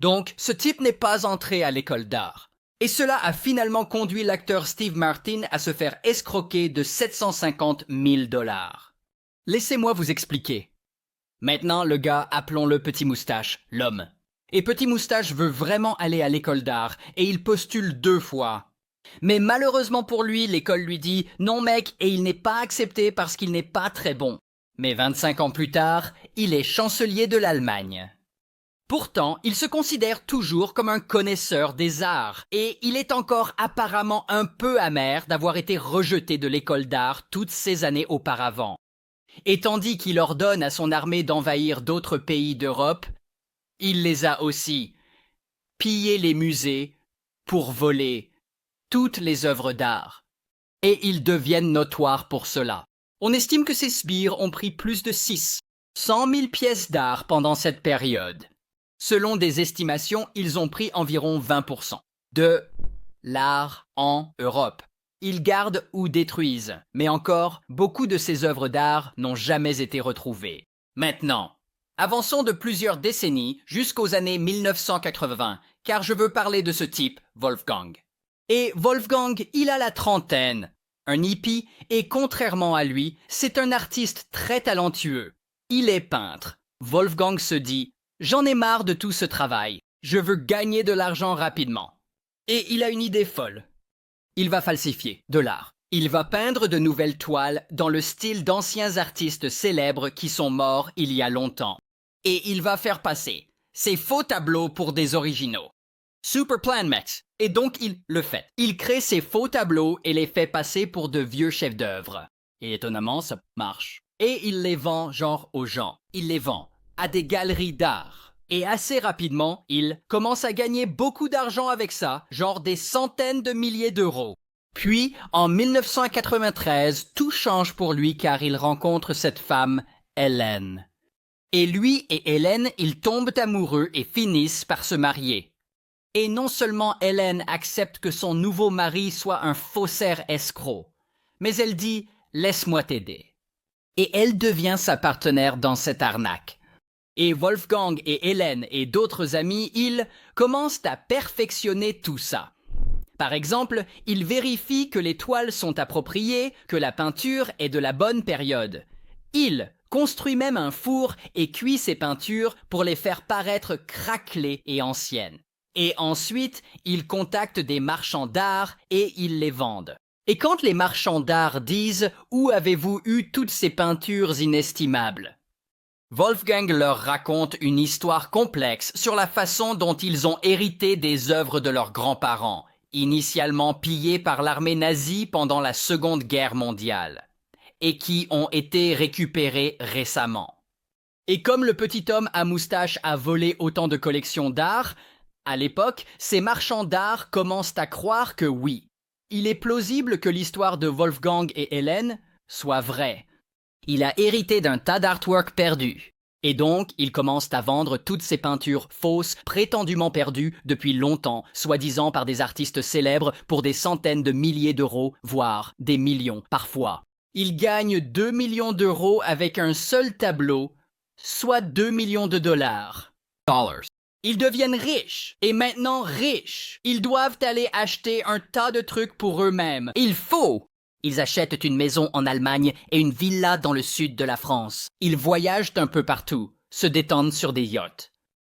Donc, ce type n'est pas entré à l'école d'art. Et cela a finalement conduit l'acteur Steve Martin à se faire escroquer de 750 000 $. Laissez-moi vous expliquer. Maintenant, le gars, appelons-le Petit Moustache, l'homme. Et Petit Moustache veut vraiment aller à l'école d'art, et il postule 2 fois. Mais malheureusement pour lui, l'école lui dit « Non mec » et il n'est pas accepté parce qu'il n'est pas très bon. Mais 25 ans plus tard, il est chancelier de l'Allemagne. Pourtant, il se considère toujours comme un connaisseur des arts, et il est encore apparemment un peu amer d'avoir été rejeté de l'école d'art toutes ces années auparavant. Et tandis qu'il ordonne à son armée d'envahir d'autres pays d'Europe, il les a aussi pillé les musées pour voler toutes les œuvres d'art. Et ils deviennent notoires pour cela. On estime que ces sbires ont pris plus de 600 000 pièces d'art pendant cette période. Selon des estimations, ils ont pris environ 20% de l'art en Europe. Ils gardent ou détruisent, mais encore, beaucoup de ces œuvres d'art n'ont jamais été retrouvées. Maintenant, avançons de plusieurs décennies jusqu'aux années 1980, car je veux parler de ce type, Wolfgang. Et Wolfgang, il a la trentaine, un hippie, et contrairement à lui, c'est un artiste très talentueux. Il est peintre. Wolfgang se dit « J'en ai marre de tout ce travail, je veux gagner de l'argent rapidement. » Et il a une idée folle. Il va falsifier de l'art. Il va peindre de nouvelles toiles dans le style d'anciens artistes célèbres qui sont morts il y a longtemps. Et il va faire passer ces faux tableaux pour des originaux. Super plan, mec. Et donc il le fait. Il crée ces faux tableaux et les fait passer pour de vieux chefs-d'œuvre. Et étonnamment, ça marche. Et il les vend genre aux gens. Il les vend à des galeries d'art. Et assez rapidement, il commence à gagner beaucoup d'argent avec ça, genre des centaines de milliers d'euros. Puis, en 1993, tout change pour lui car il rencontre cette femme, Hélène. Et lui et Hélène, ils tombent amoureux et finissent par se marier. Et non seulement Hélène accepte que son nouveau mari soit un faussaire escroc, mais elle dit « laisse-moi t'aider ». Et elle devient sa partenaire dans cette arnaque. Et Wolfgang et Hélène et d'autres amis, ils commencent à perfectionner tout ça. Par exemple, ils vérifient que les toiles sont appropriées, que la peinture est de la bonne période. Ils construisent même un four et cuisent ces peintures pour les faire paraître craquelées et anciennes. Et ensuite, ils contactent des marchands d'art et ils les vendent. Et quand les marchands d'art disent « Où avez-vous eu toutes ces peintures inestimables ?» Wolfgang leur raconte une histoire complexe sur la façon dont ils ont hérité des œuvres de leurs grands-parents, initialement pillées par l'armée nazie pendant la Seconde Guerre mondiale, et qui ont été récupérées récemment. Et comme le petit homme à moustache a volé autant de collections d'art, à l'époque, ces marchands d'art commencent à croire que oui, il est plausible que l'histoire de Wolfgang et Hélène soit vraie. Il a hérité d'un tas d'artwork perdus. Et donc, il commence à vendre toutes ces peintures fausses, prétendument perdues depuis longtemps, soi-disant par des artistes célèbres pour des centaines de milliers d'euros, voire des millions parfois. Il gagne 2 millions d'euros avec un seul tableau, soit 2 millions de dollars. Ils deviennent riches, et maintenant riches. Ils doivent aller acheter un tas de trucs pour eux-mêmes. Il faut! Ils achètent une maison en Allemagne et une villa dans le sud de la France. Ils voyagent un peu partout, se détendent sur des yachts.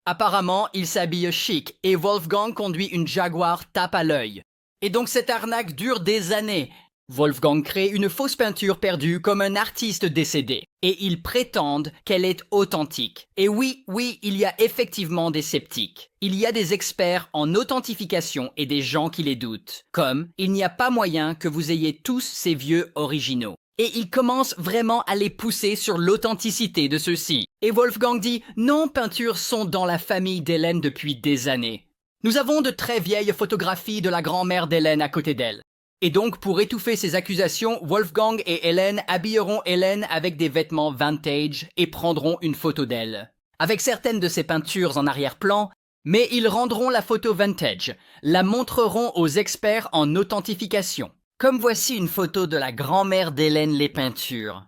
Apparemment, ils s'habillent chic et Wolfgang conduit une Jaguar tape à l'œil. Et donc cette arnaque dure des années. Wolfgang crée une fausse peinture perdue comme un artiste décédé. Et ils prétendent qu'elle est authentique. Et oui, il y a effectivement des sceptiques. Il y a des experts en authentification et des gens qui les doutent. Comme, il n'y a pas moyen que vous ayez tous ces vieux originaux. Et ils commencent vraiment à les pousser sur l'authenticité de ceux-ci. Et Wolfgang dit, nos peintures sont dans la famille d'Hélène depuis des années. Nous avons de très vieilles photographies de la grand-mère d'Hélène à côté d'elle. Et donc, pour étouffer ces accusations, Wolfgang et Hélène habilleront Hélène avec des vêtements vintage et prendront une photo d'elle. Avec certaines de ses peintures en arrière-plan, mais ils rendront la photo vintage, la montreront aux experts en authentification. Comme voici une photo de la grand-mère d'Hélène les peintures.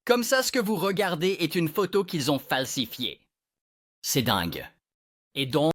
Comme ça, ce que vous regardez est une photo qu'ils ont falsifiée. C'est dingue. Et donc,